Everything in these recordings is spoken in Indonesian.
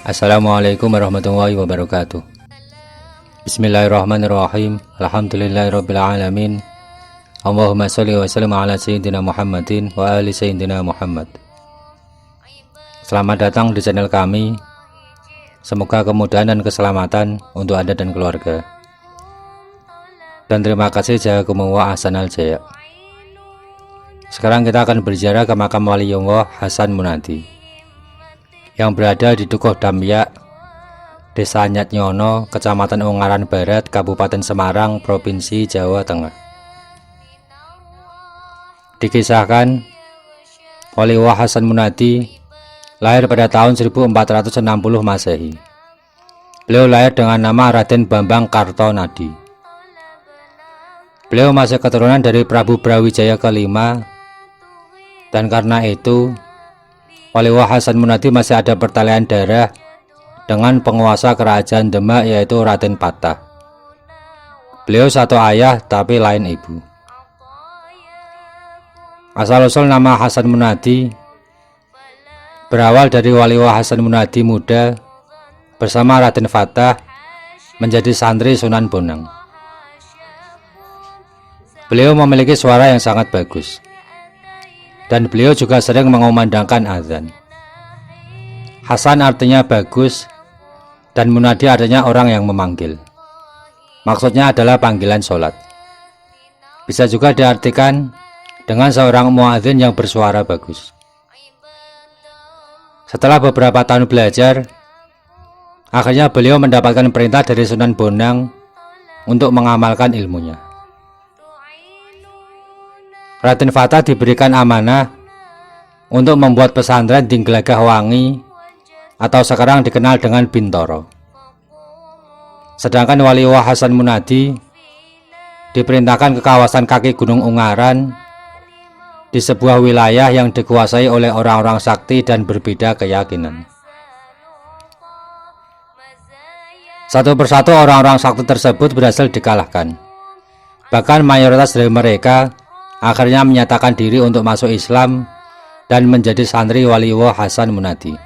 Assalamualaikum warahmatullahi wabarakatuh. Bismillahirrahmanirrahim. Alhamdulillahirabbil alamin. Allahumma shalli wa sallim ala sayyidina Muhammadin wa ali sayyidina Muhammad. Selamat datang di channel kami. Semoga kemudahan dan keselamatan untuk Anda dan keluarga. Dan terima kasih Jazakumullah Ahsanal Jaya. Sekarang kita akan berziarah ke makam Waliullah Hasan Munadi yang berada di Dukuh Damyak, Desa Nyatnyono, Kecamatan Ungaran Barat, Kabupaten Semarang, Provinsi Jawa Tengah. Dikisahkan, Waliullah Hasan Munadi lahir pada tahun 1460 Masehi. Beliau lahir dengan nama Raden Bambang Kartonadi. Beliau masih keturunan dari Prabu Brawijaya kelima, dan karena itu Waliullah Hasan Munadi masih ada pertalian darah dengan penguasa kerajaan Demak, yaitu Raden Patah. Beliau satu ayah tapi lain ibu. Asal-usul nama Hasan Munadi berawal dari Waliullah Hasan Munadi muda bersama Raden Fatah menjadi santri Sunan Bonang. Beliau memiliki suara yang sangat bagus, dan beliau juga sering mengumandangkan azan. Hasan artinya bagus, dan Munadi artinya orang yang memanggil. Maksudnya adalah panggilan sholat. Bisa juga diartikan dengan seorang muadzin yang bersuara bagus. Setelah beberapa tahun belajar, akhirnya beliau mendapatkan perintah dari Sunan Bonang untuk mengamalkan ilmunya. Raden Fatah diberikan amanah untuk membuat pesantren di Gelagah Wangi atau sekarang dikenal dengan Bintoro. Sedangkan Waliullah Hasan Munadi diperintahkan ke kawasan kaki Gunung Ungaran di sebuah wilayah yang dikuasai oleh orang-orang sakti dan berbeda keyakinan. Satu persatu orang-orang sakti tersebut berhasil dikalahkan. Bahkan mayoritas dari mereka akhirnya menyatakan diri untuk masuk Islam dan menjadi santri Waliullah Hasan Munadi.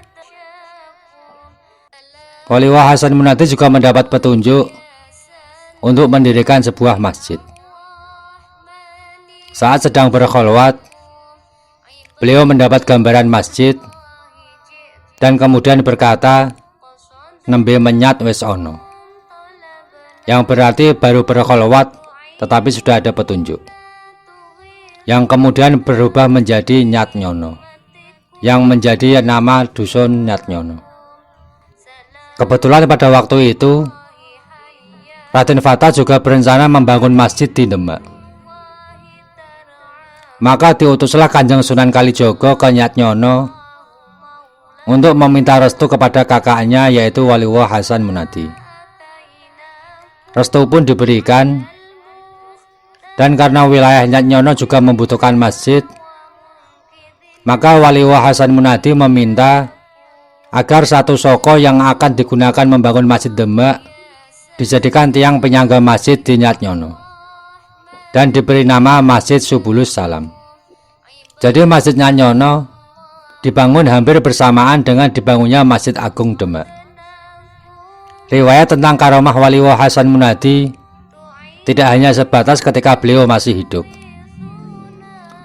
Waliullah Hasan Munadi juga mendapat petunjuk untuk mendirikan sebuah masjid. Saat sedang berkholwat, beliau mendapat gambaran masjid dan kemudian berkata, "Nembe menyat wis ono," yang berarti baru berkholwat tetapi sudah ada petunjuk, yang kemudian berubah menjadi Nyatnyono, yang menjadi nama dusun Nyatnyono. Kebetulan pada waktu itu Raden Fatah juga berencana membangun masjid di Demak. Maka diutuslah Kanjeng Sunan Kalijogo ke Nyatnyono untuk meminta restu kepada kakaknya, yaitu Waliullah Hasan Munadi. Restu pun diberikan, dan karena wilayah Nyatnyono juga membutuhkan masjid, maka Waliullah Hasan Munadi meminta agar satu soko yang akan digunakan membangun masjid Demak dijadikan tiang penyangga masjid di Nyatnyono dan diberi nama Masjid Subulus Salam. Jadi Masjid Nyatnyono dibangun hampir bersamaan dengan dibangunnya Masjid Agung Demak. Riwayat tentang karomah Waliullah Hasan Munadi tidak hanya sebatas ketika beliau masih hidup.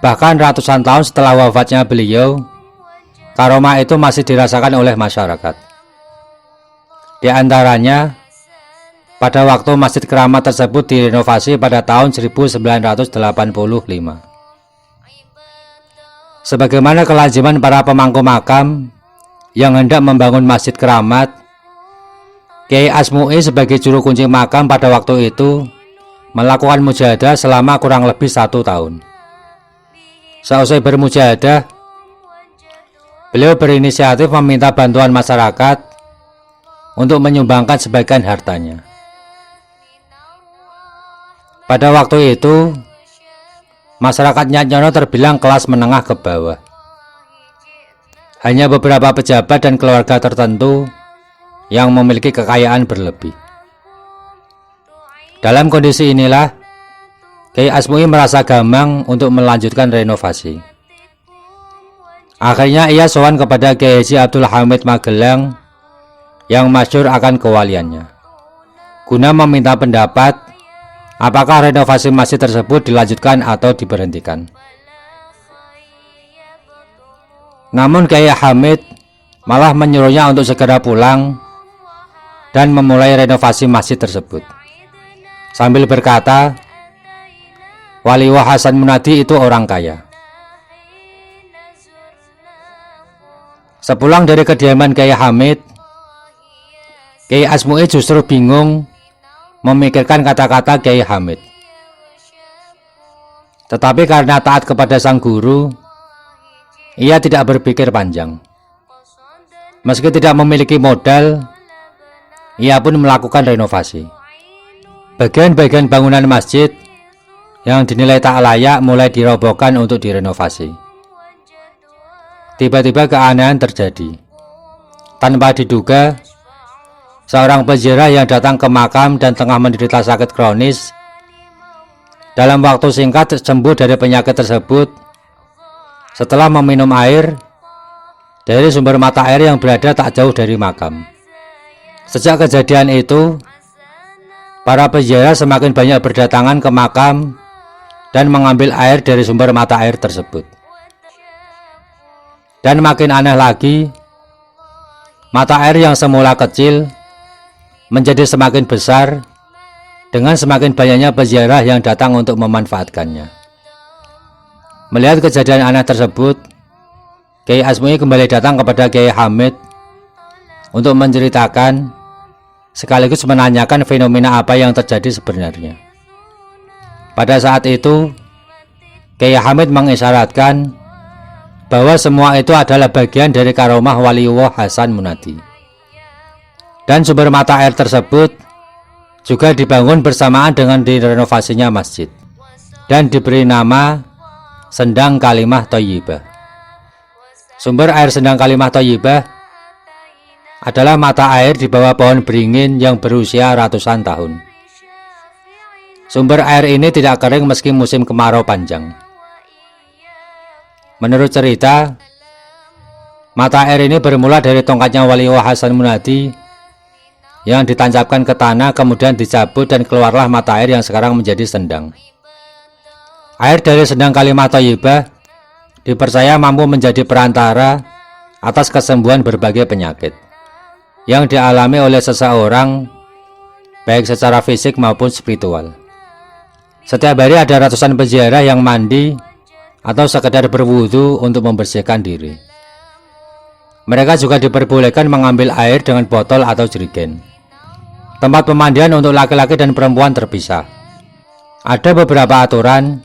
Bahkan ratusan tahun setelah wafatnya beliau, karomah itu masih dirasakan oleh masyarakat. Di antaranya, pada waktu Masjid Keramat tersebut direnovasi pada tahun 1985. Sebagaimana kelaziman para pemangku makam yang hendak membangun Masjid Keramat, Kiai Asmu'i sebagai juru kunci makam pada waktu itu melakukan mujahadah selama kurang lebih 1 tahun. Seusai bermujahadah, beliau berinisiatif meminta bantuan masyarakat untuk menyumbangkan sebagian hartanya. Pada waktu itu, masyarakat Nyatnyono terbilang kelas menengah ke bawah. Hanya beberapa pejabat dan keluarga tertentu yang memiliki kekayaan berlebih. Dalam kondisi inilah, Kiai Asmu'i merasa gamang untuk melanjutkan renovasi. Akhirnya ia sowan kepada Kiai Haji Abdul Hamid Magelang yang masyhur akan kewaliannya, guna meminta pendapat apakah renovasi masjid tersebut dilanjutkan atau diberhentikan. Namun Kiai Hamid malah menyuruhnya untuk segera pulang dan memulai renovasi masjid tersebut, sambil berkata, Waliullah Hasan Munadi itu orang kaya. Sepulang dari kediaman Kiai Hamid, Kiai Asmui justru bingung memikirkan kata-kata Kiai Hamid. Tetapi karena taat kepada sang guru, ia tidak berpikir panjang. Meski tidak memiliki modal, ia pun melakukan renovasi. Bagian-bagian bangunan masjid yang dinilai tak layak mulai dirobohkan untuk direnovasi. Tiba-tiba keanehan terjadi. Tanpa diduga, seorang peziarah yang datang ke makam dan tengah menderita sakit kronis, dalam waktu singkat sembuh dari penyakit tersebut setelah meminum air dari sumber mata air yang berada tak jauh dari makam. Sejak kejadian itu, para peziarah semakin banyak berdatangan ke makam dan mengambil air dari sumber mata air tersebut. Dan makin aneh lagi, mata air yang semula kecil menjadi semakin besar dengan semakin banyaknya peziarah yang datang untuk memanfaatkannya. Melihat kejadian aneh tersebut, Kiai Asmui kembali datang kepada Kiai Hamid untuk menceritakan sekaligus menanyakan fenomena apa yang terjadi sebenarnya. Pada saat itu, Kiai Hamid mengisyaratkan bahwa semua itu adalah bagian dari karomah Waliullah Hasan Munadi. Dan sumber mata air tersebut juga dibangun bersamaan dengan direnovasinya masjid dan diberi nama Sendang Kalimah Thayyibah. Sumber air Sendang Kalimah Thayyibah adalah mata air di bawah pohon beringin yang berusia ratusan tahun. Sumber air ini tidak kering meski musim kemarau panjang. Menurut cerita, mata air ini bermula dari tongkatnya Waliullah Hasan Munadi yang ditancapkan ke tanah, kemudian dicabut dan keluarlah mata air yang sekarang menjadi sendang. Air dari Sendang Kalimah Thayyibah dipercaya mampu menjadi perantara atas kesembuhan berbagai penyakit yang dialami oleh seseorang, baik secara fisik maupun spiritual. Setiap hari ada ratusan peziarah yang mandi atau sekedar berwudu untuk membersihkan diri. Mereka juga diperbolehkan mengambil air dengan botol atau jerigen. Tempat pemandian untuk laki-laki dan perempuan terpisah. Ada beberapa aturan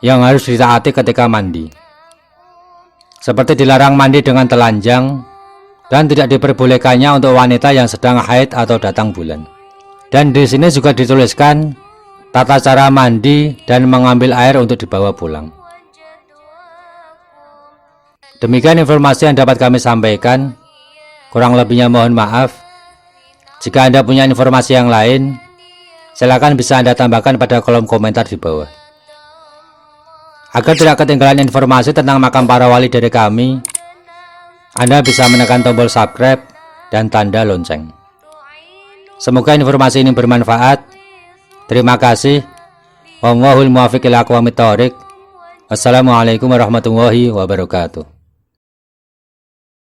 yang harus ditaati ketika mandi, seperti dilarang mandi dengan telanjang dan tidak diperbolehkannya untuk wanita yang sedang haid atau datang bulan. Dan di sini juga dituliskan tata cara mandi dan mengambil air untuk dibawa pulang. Demikian informasi yang dapat kami sampaikan. Kurang lebihnya mohon maaf. Jika Anda punya informasi yang lain, silakan bisa Anda tambahkan pada kolom komentar di bawah. Agar tidak ketinggalan informasi tentang makam para wali dari kami, Anda bisa menekan tombol subscribe dan tanda lonceng. Semoga informasi ini bermanfaat. Terima kasih. Wallahul muwaffiq ila aqwamit thoriq. Wassalamualaikum warahmatullahi wabarakatuh.